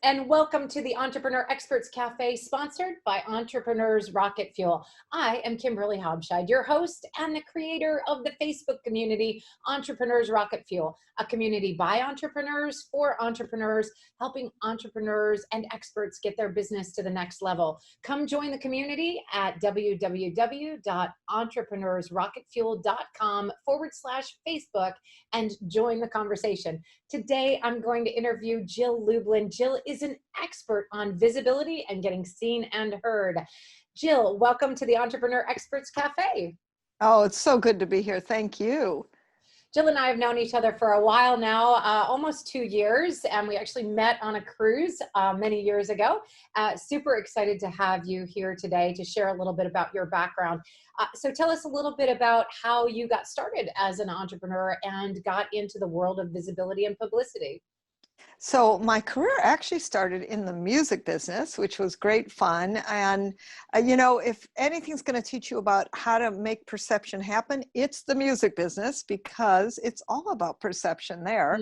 and welcome to the Entrepreneur Experts Cafe, sponsored by Entrepreneurs Rocket Fuel. I am Kimberly Hobscheid, your host and the creator of the Facebook community, Entrepreneurs Rocket Fuel, a community by entrepreneurs for entrepreneurs, helping entrepreneurs and experts get their business to the next level. Come join the community at www.entrepreneursrocketfuel.com/Facebook and join the conversation. Today, I'm going to interview Jill Lublin. Jill is an expert on visibility and getting seen and heard. Jill, welcome to the Entrepreneur Experts Cafe. Oh, it's so good to be here. Thank you. Jill and I have known each other for a while now, almost 2 years, and we actually met on a cruise many years ago. Super excited to have you here today to share a little bit about your background. So tell us a little bit about how you got started as an entrepreneur and got into the world of visibility and publicity. So my career actually started in the music business, which was great fun. And, if anything's going to teach you about how to make perception happen, it's the music business, because it's all about perception there.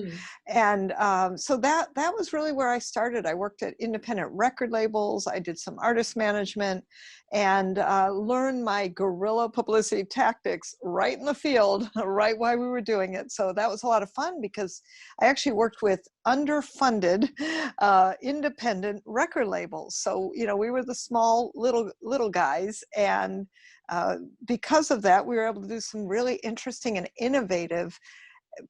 And so that was really where I started. I worked at independent record labels. I did some artist management and learned my guerrilla publicity tactics right in the field, right while we were doing it. So that was a lot of fun, because I actually worked with underfunded independent record labels. So, we were the small little guys. And because of that, we were able to do some really interesting and innovative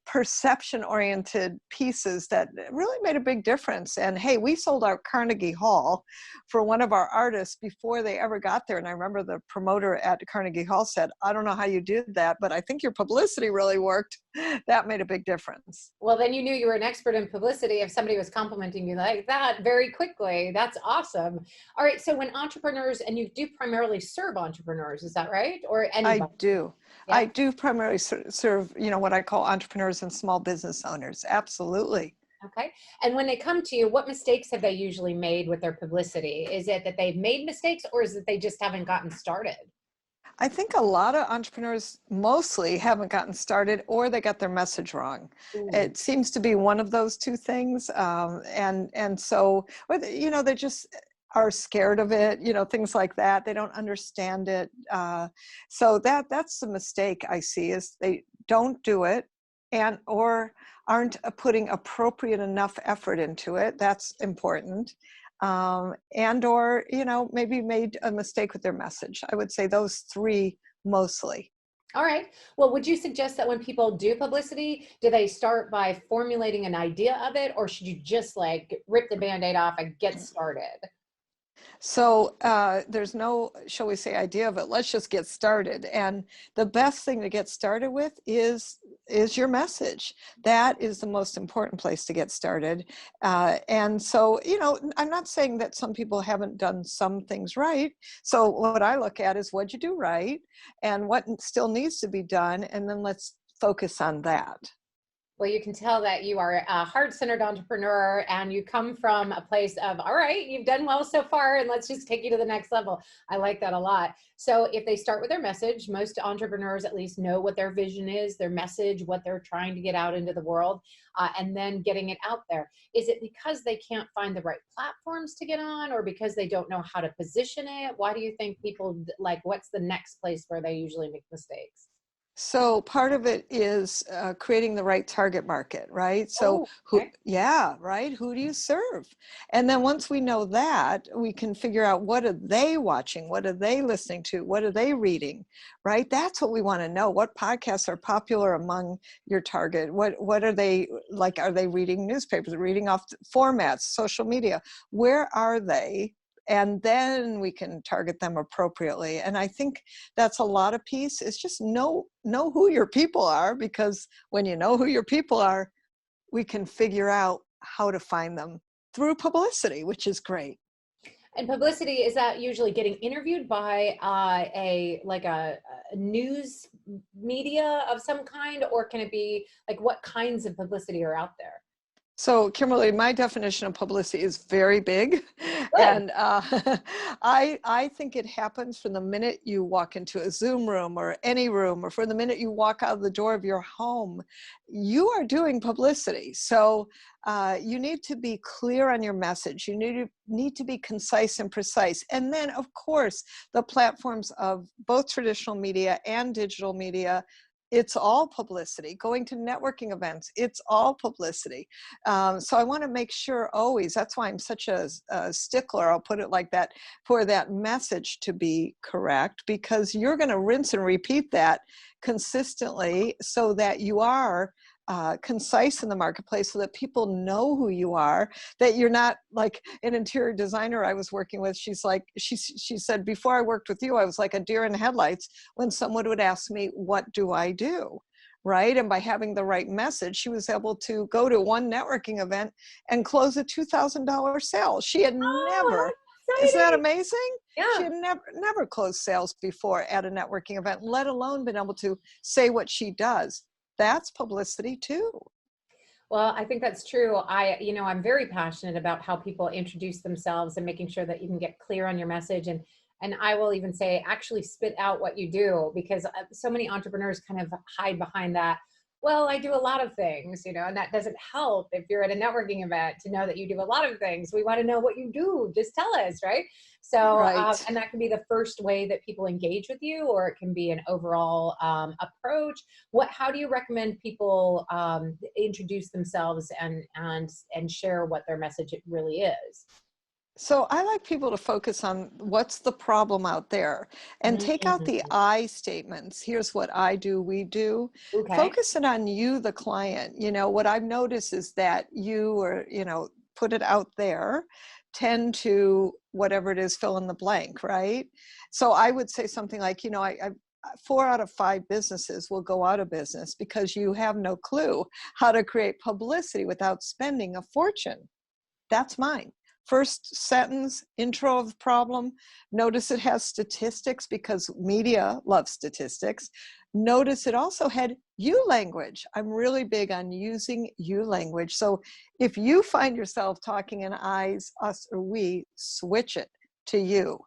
perception-oriented pieces that really made a big difference. And hey, we sold out Carnegie Hall for one of our artists before they ever got there. And I remember the promoter at Carnegie Hall said, "I don't know how you did that, but I think your publicity really worked." That made a big difference. Well, then you knew you were an expert in publicity if somebody was complimenting you like that very quickly. That's awesome. All right. So when entrepreneurs, and you do primarily serve entrepreneurs, is that right? Or anybody? I do. Yeah. I do primarily serve, what I call entrepreneurs and small business owners. Absolutely. Okay. And when they come to you, what mistakes have they usually made with their publicity? Is it that they've made mistakes, or is it they just haven't gotten started? I think a lot of entrepreneurs mostly haven't gotten started, or they got their message wrong. Ooh. It seems to be one of those two things. And so, or they just are scared of it, things like that. They don't understand it. So that's the mistake I see, is they don't do it, or aren't putting appropriate enough effort into it. That's important. Or maybe made a mistake with their message. I would say those three mostly. All right. Well, would you suggest that when people do publicity, do they start by formulating an idea of it, or should you just rip the Band-Aid off and get started? So there's no, shall we say, idea of it. Let's just get started. And the best thing to get started with is your message. That is the most important place to get started. And so, I'm not saying that some people haven't done some things right. So what I look at is, what'd you do right, and what still needs to be done, and then let's focus on that. Well, you can tell that you are a heart-centered entrepreneur, and you come from a place of, all right, you've done well so far, and let's just take you to the next level. I like that a lot. So if they start with their message, most entrepreneurs at least know what their vision is, their message, what they're trying to get out into the world, and then getting it out there. Is it because they can't find the right platforms to get on, or because they don't know how to position it? Why do you think people, what's the next place where they usually make mistakes? So part of it is creating the right target market, right? So right? Who do you serve? And then once we know that, we can figure out, what are they watching? What are they listening to? What are they reading, right? That's what we want to know. What podcasts are popular among your target? What are they like? Are they reading newspapers, reading off formats, social media? Where are they? And then we can target them appropriately. And I think that's a lot of piece, is just know who your people are, because when you know who your people are, we can figure out how to find them through publicity, which is great. And publicity, is that usually getting interviewed by a news media of some kind, or can it be what kinds of publicity are out there? So, Kimberly, my definition of publicity is very big, Good. and I think it happens from the minute you walk into a Zoom room or any room, or from the minute you walk out of the door of your home. You are doing publicity, so you need to be clear on your message. You need to be concise and precise, and then, of course, the platforms of both traditional media and digital media. It's all publicity. Going to networking events, it's all publicity. So I want to make sure always, that's why I'm such a stickler, I'll put it like that, for that message to be correct, because you're going to rinse and repeat that consistently so that you are concise in the marketplace, so that people know who you are, that you're not like an interior designer I was working with. She's like, she said, before I worked with you, I was like a deer in headlights when someone would ask me, what do I do? Right? And by having the right message, she was able to go to one networking event and close a $2,000 sale. She had Oh, never, how isn't that exciting. amazing? She Yeah. had never closed sales before at a networking event, let alone been able to say what she does. That's publicity too. Well, I think that's true. I'm very passionate about how people introduce themselves and making sure that you can get clear on your message. And I will even say, actually spit out what you do, because so many entrepreneurs kind of hide behind that. Well, I do a lot of things, and that doesn't help if you're at a networking event to know that you do a lot of things. We want to know what you do. Just tell us, right? So, Right. and that can be the first way that people engage with you, or it can be an overall approach. How do you recommend people introduce themselves and share what their message really is? So I like people to focus on what's the problem out there and take out the Mm, I statements. Here's what I do, we do. okay. Focus it on you, the client. What I've noticed is that you, or, put it out there, tend to, whatever it is, fill in the blank, right? So I would say something like, 4 out of 5 businesses will go out of business because you have no clue how to create publicity without spending a fortune. That's mine. First sentence, intro of the problem. Notice it has statistics because media loves statistics. Notice it also had you language. I'm really big on using you language. So if you find yourself talking in I's, us, or we, switch it to you.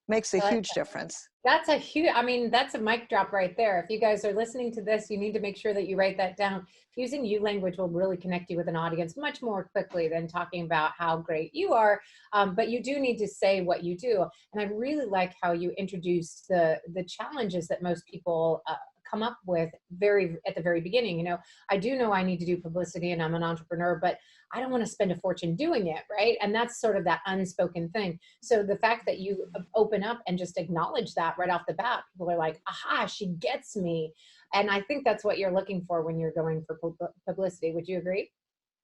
Makes a I like huge difference. That's a huge, I mean, that's a mic drop right there. If you guys are listening to this, you need to make sure that you write that down. Using you language will really connect you with an audience much more quickly than talking about how great you are. But you do need to say what you do. And I really like how you introduced the challenges that most people come up with at the very beginning. I do know I need to do publicity and I'm an entrepreneur, but I don't want to spend a fortune doing it, right? And that's sort of that unspoken thing. So the fact that you open up and just acknowledge that right off the bat, people are like, aha, she gets me. And I think that's what you're looking for when you're going for publicity. Would you agree?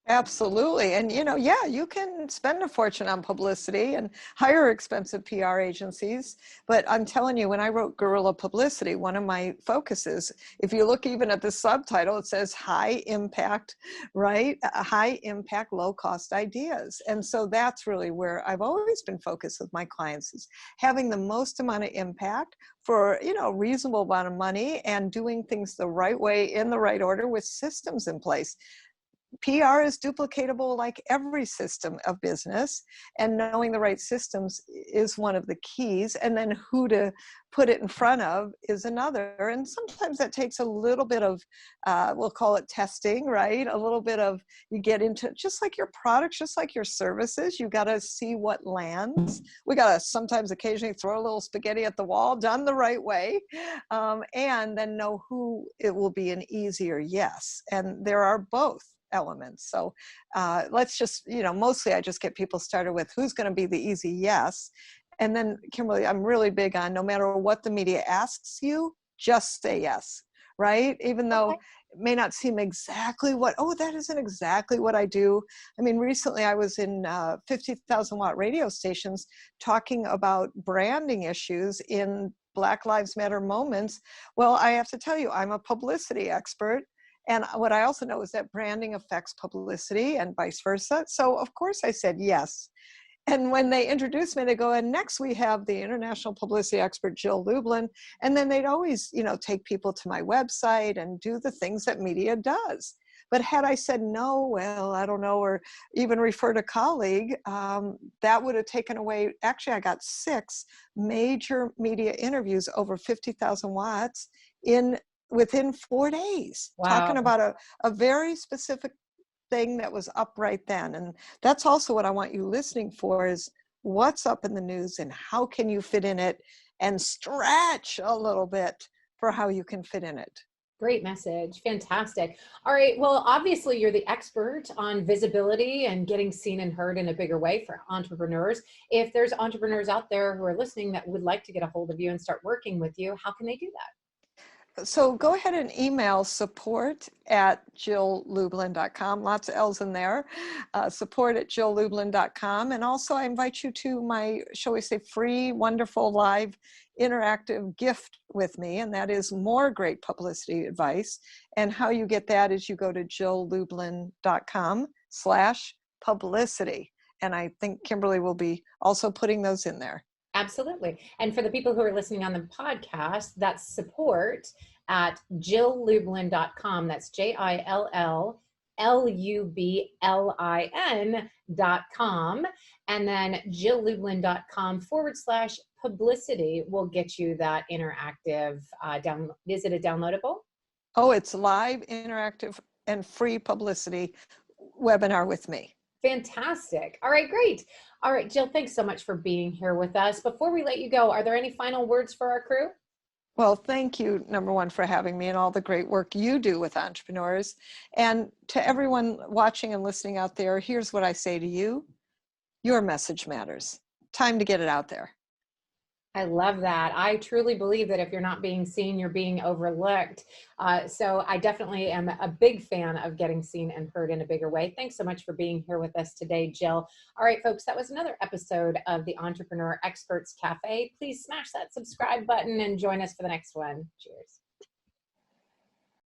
Absolutely. And, yeah, you can spend a fortune on publicity and hire expensive PR agencies. But I'm telling you, when I wrote Guerrilla Publicity, one of my focuses, if you look even at the subtitle, it says high impact, right? High impact, low cost ideas. And so that's really where I've always been focused with my clients, is having the most amount of impact for, a reasonable amount of money, and doing things the right way, in the right order, with systems in place. PR is duplicatable like every system of business, and knowing the right systems is one of the keys. And then who to put it in front of is another. And sometimes that takes a little bit of, we'll call it testing, right? A little bit of, you get into, just like your products, just like your services, you got to see what lands. We got to sometimes occasionally throw a little spaghetti at the wall, done the right way, and then know who it will be an easier yes. And there are both elements. So let's just, mostly I just get people started with who's going to be the easy yes. And then, Kimberly, I'm really big on, no matter what the media asks you, just say yes, right? Even though Okay. it may not seem exactly that isn't exactly what I do. I mean, recently I was in 50,000 watt radio stations talking about branding issues in Black Lives Matter moments. Well, I have to tell you, I'm a publicity expert. And what I also know is that branding affects publicity and vice versa. So of course I said yes. And when they introduced me, they go, and next we have the international publicity expert, Jill Lublin. And then they'd always, take people to my website and do the things that media does. But had I said, no, well, I don't know, or even referred a colleague, that would have taken away, actually I got 6 major media interviews over 50,000 watts within 4 days, talking Wow. about a very specific thing that was up right then. And that's also what I want you listening for, is what's up in the news and how can you fit in it, and stretch a little bit for how you can fit in it. Great message. Fantastic. All right. Well, obviously you're the expert on visibility and getting seen and heard in a bigger way for entrepreneurs. If there's entrepreneurs out there who are listening that would like to get a hold of you and start working with you, how can they do that? So go ahead and email support@jilllublin.com. Lots of L's in there. Support@jilllublin.com. And also I invite you to my, shall we say, free, wonderful, live, interactive gift with me. And that is more great publicity advice. And how you get that is you go to jilllublin.com/publicity. And I think Kimberly will be also putting those in there. Absolutely. And for the people who are listening on the podcast, that's support@jilllublin.com. That's JILLLUBLIN.com. And then jilllublin.com/publicity will get you that interactive is it a downloadable? Oh, it's live, interactive, and free publicity webinar with me. Fantastic. All right, great. All right, Jill, thanks so much for being here with us. Before we let you go, are there any final words for our crew? Well, thank you, number one, for having me and all the great work you do with entrepreneurs. And to everyone watching and listening out there, here's what I say to you. Your message matters. Time to get it out there. I love that. I truly believe that if you're not being seen, you're being overlooked. So I definitely am a big fan of getting seen and heard in a bigger way. Thanks so much for being here with us today, Jill. All right, folks, that was another episode of the Entrepreneur Experts Cafe. Please smash that subscribe button and join us for the next one. Cheers.